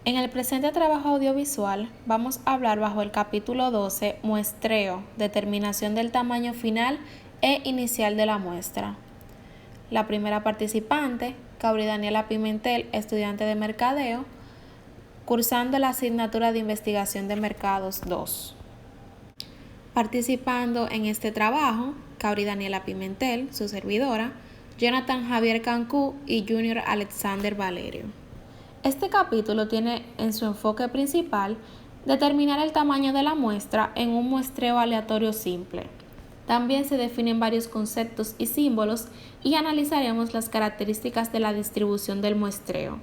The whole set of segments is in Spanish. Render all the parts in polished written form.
En el presente trabajo audiovisual vamos a hablar bajo el capítulo 12, muestreo, determinación del tamaño final e inicial de la muestra. La primera participante, Cabri Daniela Pimentel, estudiante de Mercadeo, cursando la asignatura de Investigación de Mercados 2. Participando en este trabajo, Cabri Daniela Pimentel, su servidora, Jonathan Javier Cancú y Junior Alexander Valerio. Este capítulo tiene en su enfoque principal determinar el tamaño de la muestra en un muestreo aleatorio simple. También se definen varios conceptos y símbolos y analizaremos las características de la distribución del muestreo.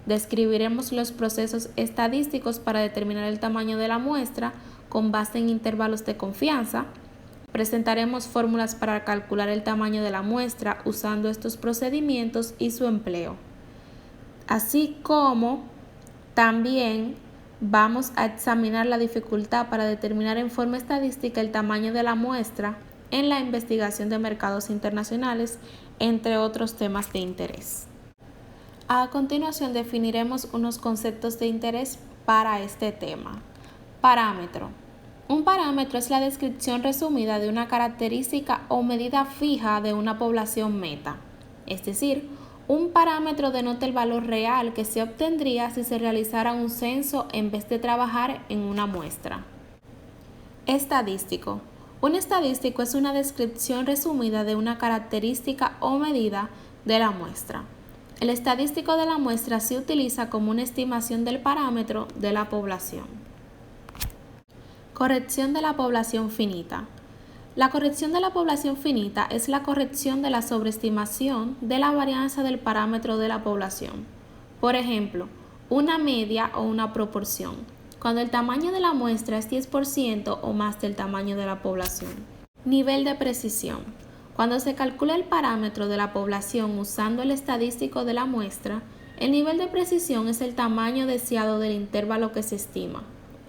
Describiremos los procesos estadísticos para determinar el tamaño de la muestra con base en intervalos de confianza. Presentaremos fórmulas para calcular el tamaño de la muestra usando estos procedimientos y su empleo. Así como también vamos a examinar la dificultad para determinar en forma estadística el tamaño de la muestra en la investigación de mercados internacionales, entre otros temas de interés. A continuación definiremos unos conceptos de interés para este tema. Parámetro. Un parámetro es la descripción resumida de una característica o medida fija de una población meta, es decir, un parámetro denota el valor real que se obtendría si se realizara un censo en vez de trabajar en una muestra. Estadístico. Un estadístico es una descripción resumida de una característica o medida de la muestra. El estadístico de la muestra se utiliza como una estimación del parámetro de la población. Corrección de la población finita. La corrección de la población finita es la corrección de la sobreestimación de la varianza del parámetro de la población. Por ejemplo, una media o una proporción, cuando el tamaño de la muestra es 10% o más del tamaño de la población. Nivel de precisión. Cuando se calcula el parámetro de la población usando el estadístico de la muestra, el nivel de precisión es el tamaño deseado del intervalo que se estima,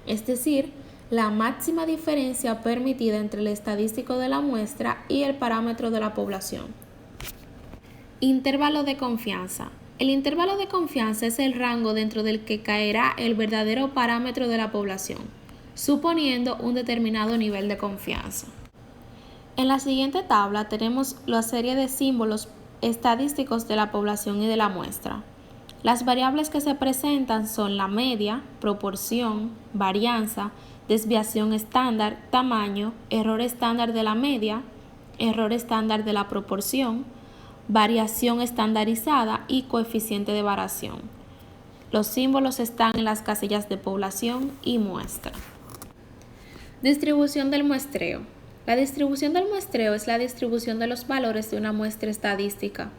es decir, la máxima diferencia permitida entre el estadístico de la muestra y el parámetro de la población. Intervalo de confianza. El intervalo de confianza es el rango dentro del que caerá el verdadero parámetro de la población, suponiendo un determinado nivel de confianza. En la siguiente tabla tenemos la serie de símbolos estadísticos de la población y de la muestra. Las variables que se presentan son la media, proporción, varianza, desviación estándar, tamaño, error estándar de la media, error estándar de la proporción, variación estandarizada y coeficiente de variación. Los símbolos están en las casillas de población y muestra. Distribución del muestreo. La distribución del muestreo es la distribución de los valores de una muestra estadística,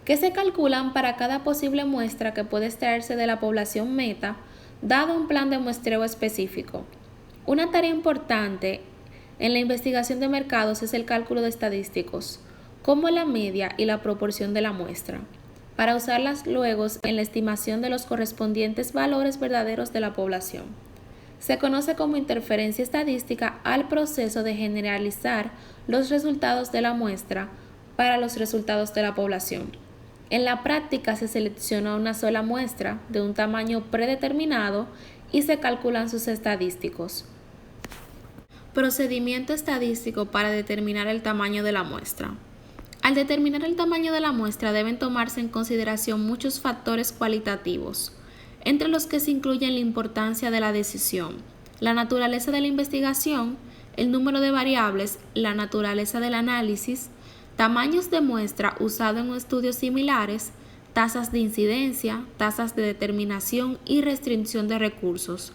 que se calculan para cada posible muestra que puede extraerse de la población meta, dado un plan de muestreo específico. Una tarea importante en la investigación de mercados es el cálculo de estadísticos, como la media y la proporción de la muestra, para usarlas luego en la estimación de los correspondientes valores verdaderos de la población. Se conoce como interferencia estadística al proceso de generalizar los resultados de la muestra para los resultados de la población. En la práctica se selecciona una sola muestra de un tamaño predeterminado y se calculan sus estadísticos. Procedimiento estadístico para determinar el tamaño de la muestra. Al determinar el tamaño de la muestra deben tomarse en consideración muchos factores cualitativos, entre los que se incluyen la importancia de la decisión, la naturaleza de la investigación, el número de variables, la naturaleza del análisis, tamaños de muestra usado en estudios similares, tasas de incidencia, tasas de determinación y restricción de recursos.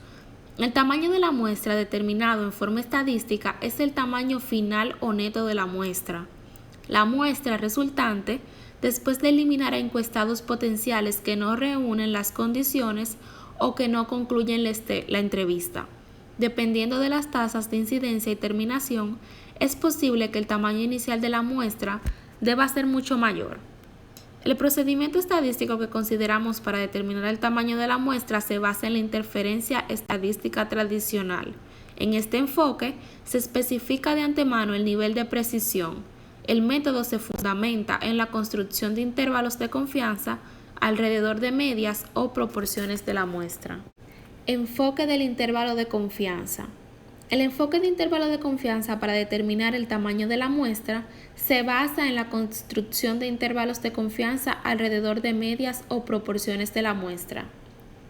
El tamaño de la muestra determinado en forma estadística es el tamaño final o neto de la muestra. La muestra resultante, después de eliminar a encuestados potenciales que no reúnen las condiciones o que no concluyen la entrevista. Dependiendo de las tasas de incidencia y terminación, es posible que el tamaño inicial de la muestra deba ser mucho mayor. El procedimiento estadístico que consideramos para determinar el tamaño de la muestra se basa en la interferencia estadística tradicional. En este enfoque, se especifica de antemano el nivel de precisión. El método se fundamenta en la construcción de intervalos de confianza alrededor de medias o proporciones de la muestra. Enfoque del intervalo de confianza. El enfoque de intervalo de confianza para determinar el tamaño de la muestra se basa en la construcción de intervalos de confianza alrededor de medias o proporciones de la muestra,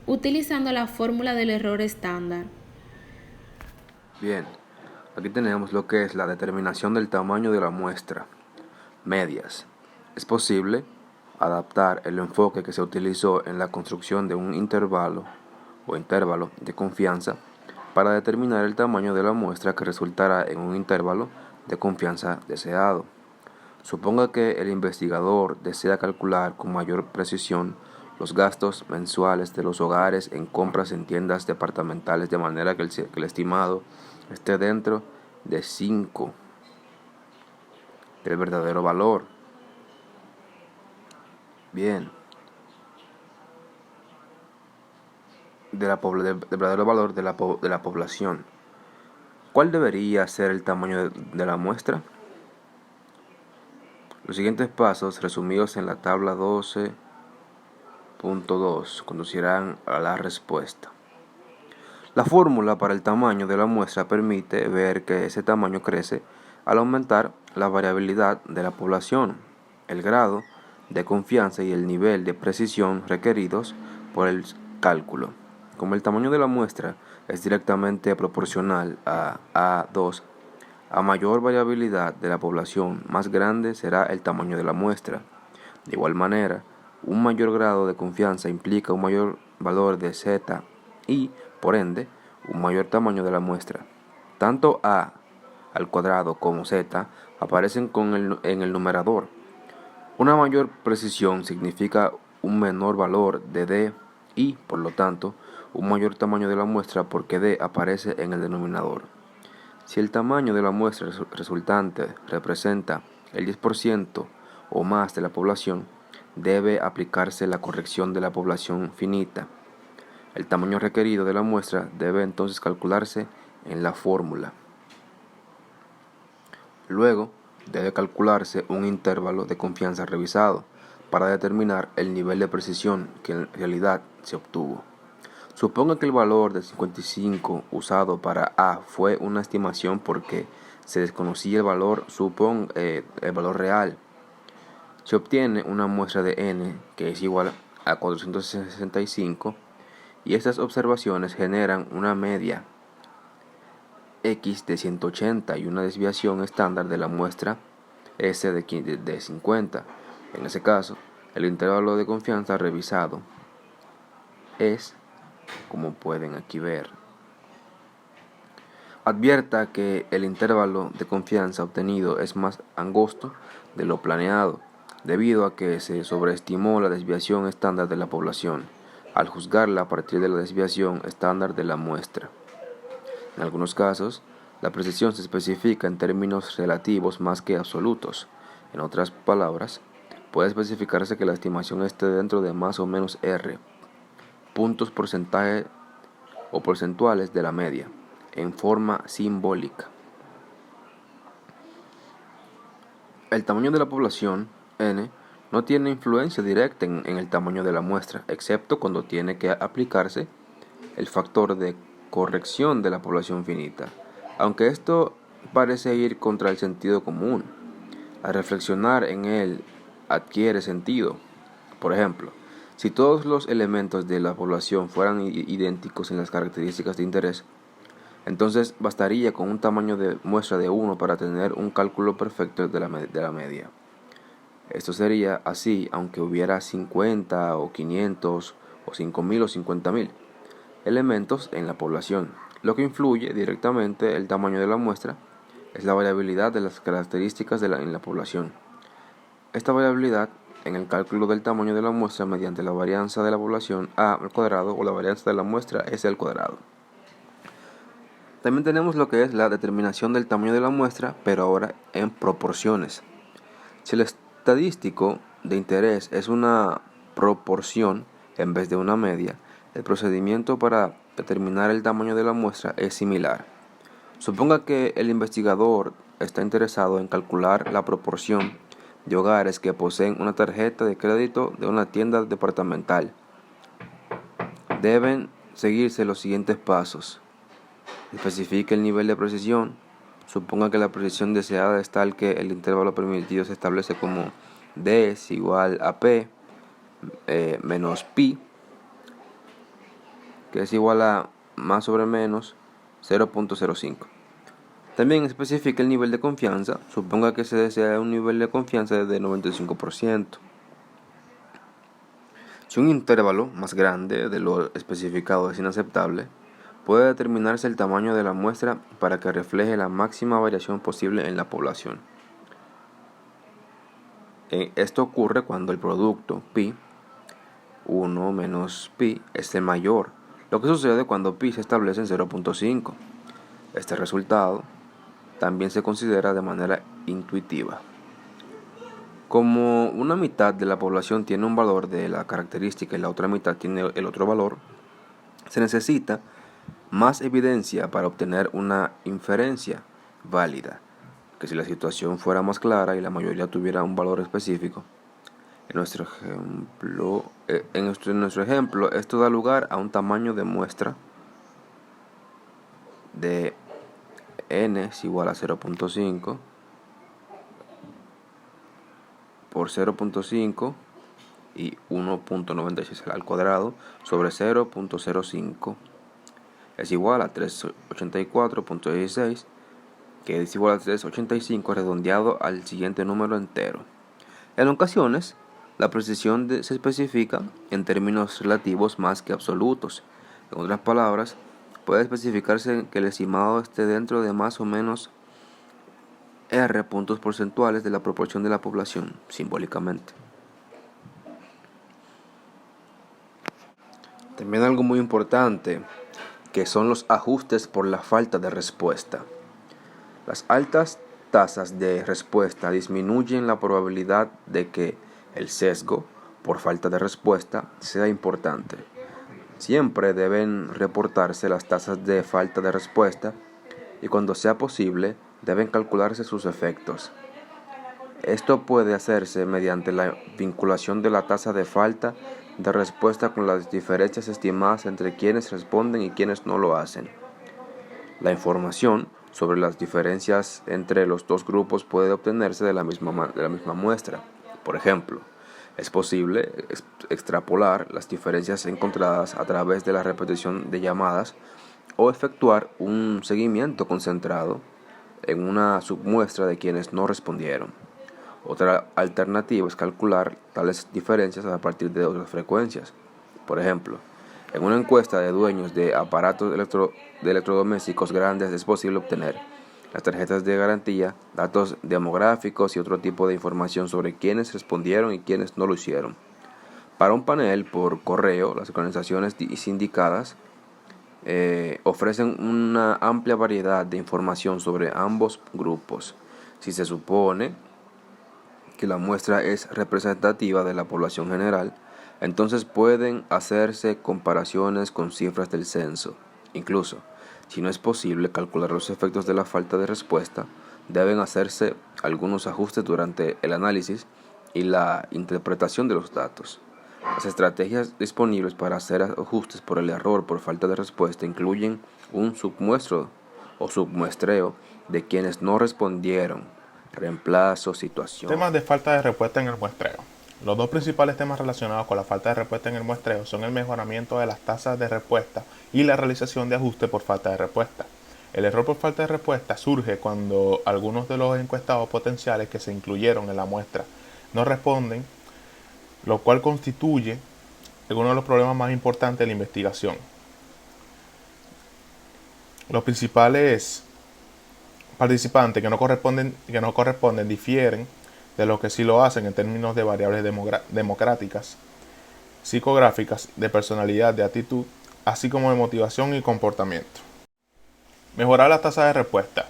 utilizando la fórmula del error estándar. Bien, aquí tenemos lo que es la determinación del tamaño de la muestra. Medias. Es posible adaptar el enfoque que se utilizó en la construcción de un intervalo de confianza para determinar el tamaño de la muestra que resultará en un intervalo de confianza deseado. Suponga que el investigador desea calcular con mayor precisión los gastos mensuales de los hogares en compras en tiendas departamentales de manera que el estimado esté dentro de 5 del verdadero valor. Bien, del verdadero valor de la población. ¿Cuál debería ser el tamaño de la muestra? Los siguientes pasos, resumidos en la tabla 12.2, conducirán a la respuesta. La fórmula para el tamaño de la muestra permite ver que ese tamaño crece al aumentar la variabilidad de la población, el grado de confianza y el nivel de precisión requeridos por el cálculo. Como el tamaño de la muestra es directamente proporcional a A2, a mayor variabilidad de la población, más grande será el tamaño de la muestra. De igual manera, un mayor grado de confianza implica un mayor valor de Z y, por ende, un mayor tamaño de la muestra. Tanto A al cuadrado como Z aparecen en el numerador. Una mayor precisión significa un menor valor de D y, por lo tanto, un mayor tamaño de la muestra porque D aparece en el denominador. Si el tamaño de la muestra resultante representa el 10% o más de la población, debe aplicarse la corrección de la población finita. El tamaño requerido de la muestra debe entonces calcularse en la fórmula. Luego, debe calcularse un intervalo de confianza revisado para determinar el nivel de precisión que en realidad se obtuvo. Suponga que el valor de 55 usado para A fue una estimación porque se desconocía el valor real. Se obtiene una muestra de n que es igual a 465 y estas observaciones generan una media x de 180 y una desviación estándar de la muestra s de 50. En ese caso, el intervalo de confianza revisado es, como pueden aquí ver. Advierta que el intervalo de confianza obtenido es más angosto de lo planeado, debido a que se sobreestimó la desviación estándar de la población, al juzgarla a partir de la desviación estándar de la muestra. En algunos casos, la precisión se especifica en términos relativos más que absolutos. En otras palabras, puede especificarse que la estimación esté dentro de más o menos R, puntos porcentaje o porcentuales de la media, en forma simbólica. El tamaño de la población, N, no tiene influencia directa en el tamaño de la muestra, excepto cuando tiene que aplicarse el factor de corrección de la población finita, aunque esto parece ir contra el sentido común. Al reflexionar en él adquiere sentido. Por ejemplo, si todos los elementos de la población fueran idénticos en las características de interés, entonces bastaría con un tamaño de muestra de 1 para tener un cálculo perfecto de la media. Esto sería así aunque hubiera 50 o 500 o 5000 o 50.000 elementos en la población. Lo que influye directamente el tamaño de la muestra es la variabilidad de las características en la población. Esta variabilidad en el cálculo del tamaño de la muestra mediante la varianza de la población A al cuadrado o la varianza de la muestra S al cuadrado. También tenemos lo que es la determinación del tamaño de la muestra, pero ahora en proporciones. Si el estadístico de interés es una proporción en vez de una media, el procedimiento para determinar el tamaño de la muestra es similar. Suponga que el investigador está interesado en calcular la proporción de hogares que poseen una tarjeta de crédito de una tienda departamental. Deben seguirse los siguientes pasos. Especifique el nivel de precisión. Suponga que la precisión deseada es tal que el intervalo permitido se establece como D es igual a P menos pi, que es igual a más sobre menos 0.05. También especifique el nivel de confianza. Suponga que se desea un nivel de confianza de 95%. Si un intervalo más grande de lo especificado es inaceptable, puede determinarse el tamaño de la muestra para que refleje la máxima variación posible en la población. Esto ocurre cuando el producto pi 1 menos pi es el mayor, lo que sucede cuando pi se establece en 0.5. Este resultado también se considera de manera intuitiva. Como una mitad de la población tiene un valor de la característica y la otra mitad tiene el otro valor, se necesita más evidencia para obtener una inferencia válida, que si la situación fuera más clara y la mayoría tuviera un valor específico. En nuestro ejemplo, esto da lugar a un tamaño de muestra de n es igual a 0.5 por 0.5 y 1.96 al cuadrado sobre 0.05 es igual a 384.16, que es igual a 385 redondeado al siguiente número entero. En ocasiones, la precisión se especifica en términos relativos más que absolutos. En otras palabras, puede especificarse que el estimado esté dentro de más o menos R puntos porcentuales de la proporción de la población, simbólicamente. También algo muy importante, que son los ajustes por la falta de respuesta. Las altas tasas de respuesta disminuyen la probabilidad de que el sesgo por falta de respuesta sea importante. Siempre deben reportarse las tasas de falta de respuesta y cuando sea posible deben calcularse sus efectos. Esto puede hacerse mediante la vinculación de la tasa de falta de respuesta con las diferencias estimadas entre quienes responden y quienes no lo hacen. La información sobre las diferencias entre los dos grupos puede obtenerse de la misma muestra. Por ejemplo, es posible extrapolar las diferencias encontradas a través de la repetición de llamadas o efectuar un seguimiento concentrado en una submuestra de quienes no respondieron. Otra alternativa es calcular tales diferencias a partir de otras frecuencias. Por ejemplo, en una encuesta de dueños de aparatos de electrodomésticos grandes es posible obtener las tarjetas de garantía, datos demográficos y otro tipo de información sobre quienes respondieron y quienes no lo hicieron. Para un panel por correo, las organizaciones sindicadas ofrecen una amplia variedad de información sobre ambos grupos. Si se supone que la muestra es representativa de la población general, entonces pueden hacerse comparaciones con cifras del censo. Incluso, si no es posible calcular los efectos de la falta de respuesta, deben hacerse algunos ajustes durante el análisis y la interpretación de los datos. Las estrategias disponibles para hacer ajustes por el error por falta de respuesta incluyen un submuestro o submuestreo de quienes no respondieron, reemplazo, situación. Temas de falta de respuesta en el muestreo. Los dos principales temas relacionados con la falta de respuesta en el muestreo son el mejoramiento de las tasas de respuesta y la realización de ajustes por falta de respuesta. El error por falta de respuesta surge cuando algunos de los encuestados potenciales que se incluyeron en la muestra no responden, lo cual constituye uno de los problemas más importantes de la investigación. Los principales participantes que no corresponden difieren de los que sí lo hacen en términos de variables democráticas, psicográficas, de personalidad, de actitud, así como de motivación y comportamiento. Mejorar la tasa de respuesta.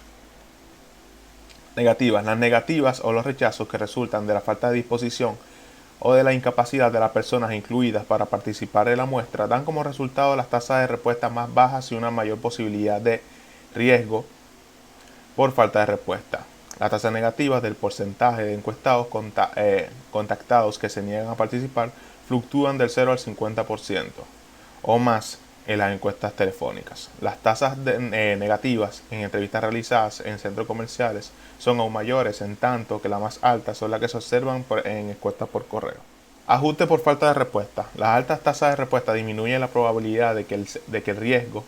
Negativas. Las negativas o los rechazos que resultan de la falta de disposición o de la incapacidad de las personas incluidas para participar en la muestra dan como resultado las tasas de respuesta más bajas y una mayor posibilidad de riesgo por falta de respuesta. Las tasas negativas del porcentaje de encuestados contactados que se niegan a participar fluctúan del 0 al 50% o más en las encuestas telefónicas. Las tasas negativas en entrevistas realizadas en centros comerciales son aún mayores, en tanto que las más altas son las que se observan en encuestas por correo. Ajuste por falta de respuesta. Las altas tasas de respuesta disminuyen la probabilidad de que el riesgo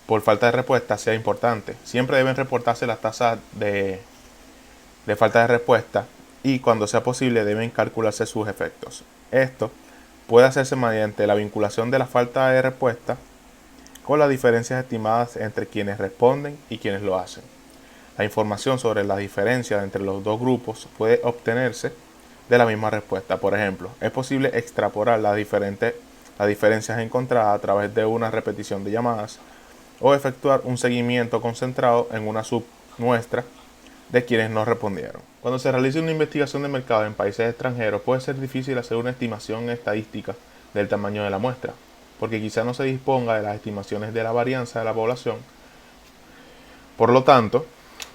por falta de respuesta sea importante. Siempre deben reportarse las tasas de falta de respuesta y cuando sea posible deben calcularse sus efectos. Esto puede hacerse mediante la vinculación de la falta de respuesta con las diferencias estimadas entre quienes responden y quienes lo hacen. La información sobre la diferencia entre los dos grupos puede obtenerse de la misma respuesta. Por ejemplo, es posible extrapolar las diferencias encontradas a través de una repetición de llamadas o efectuar un seguimiento concentrado en una submuestra de quienes no respondieron. Cuando se realiza una investigación de mercado en países extranjeros, puede ser difícil hacer una estimación estadística del tamaño de la muestra, porque quizá no se disponga de las estimaciones de la varianza de la población. Por lo tanto,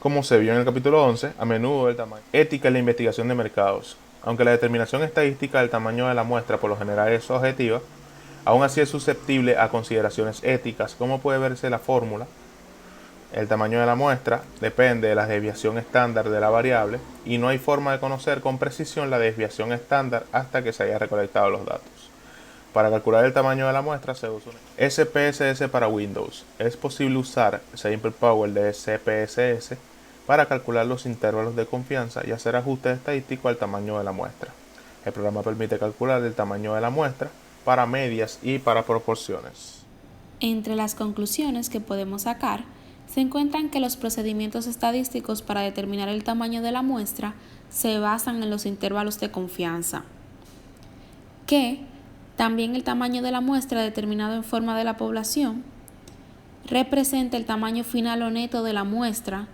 como se vio en el capítulo 11, a menudo el tamaño ética en la investigación de mercados. Aunque la determinación estadística del tamaño de la muestra por lo general es objetiva, aún así es susceptible a consideraciones éticas, como puede verse la fórmula. El tamaño de la muestra depende de la desviación estándar de la variable y no hay forma de conocer con precisión la desviación estándar hasta que se haya recolectado los datos. Para calcular el tamaño de la muestra se usa un SPSS para Windows. Es posible usar Sample Power de SPSS para calcular los intervalos de confianza y hacer ajustes estadísticos al tamaño de la muestra. El programa permite calcular el tamaño de la muestra para medias y para proporciones. Entre las conclusiones que podemos sacar, se encuentran que los procedimientos estadísticos para determinar el tamaño de la muestra se basan en los intervalos de confianza, que también el tamaño de la muestra determinado en forma de la población representa el tamaño final o neto de la muestra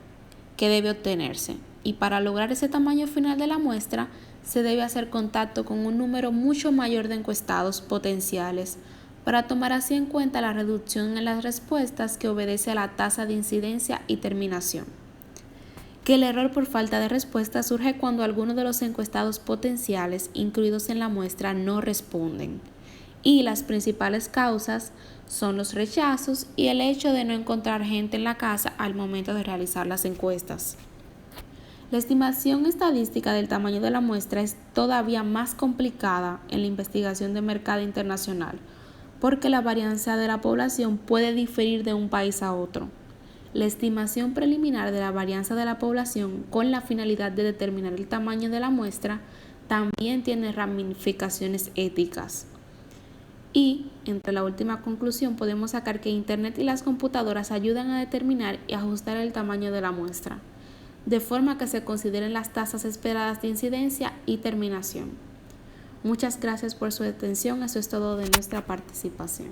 que debe obtenerse, y para lograr ese tamaño final de la muestra se debe hacer contacto con un número mucho mayor de encuestados potenciales para tomar así en cuenta la reducción en las respuestas que obedece a la tasa de incidencia y terminación. Que el error por falta de respuesta surge cuando algunos de los encuestados potenciales incluidos en la muestra no responden, y las principales causas son los rechazos y el hecho de no encontrar gente en la casa al momento de realizar las encuestas. La estimación estadística del tamaño de la muestra es todavía más complicada en la investigación de mercado internacional, porque la varianza de la población puede diferir de un país a otro. La estimación preliminar de la varianza de la población con la finalidad de determinar el tamaño de la muestra también tiene ramificaciones éticas. Y, entre la última conclusión, podemos sacar que Internet y las computadoras ayudan a determinar y ajustar el tamaño de la muestra, de forma que se consideren las tasas esperadas de incidencia y terminación. Muchas gracias por su atención. Eso es todo de nuestra participación.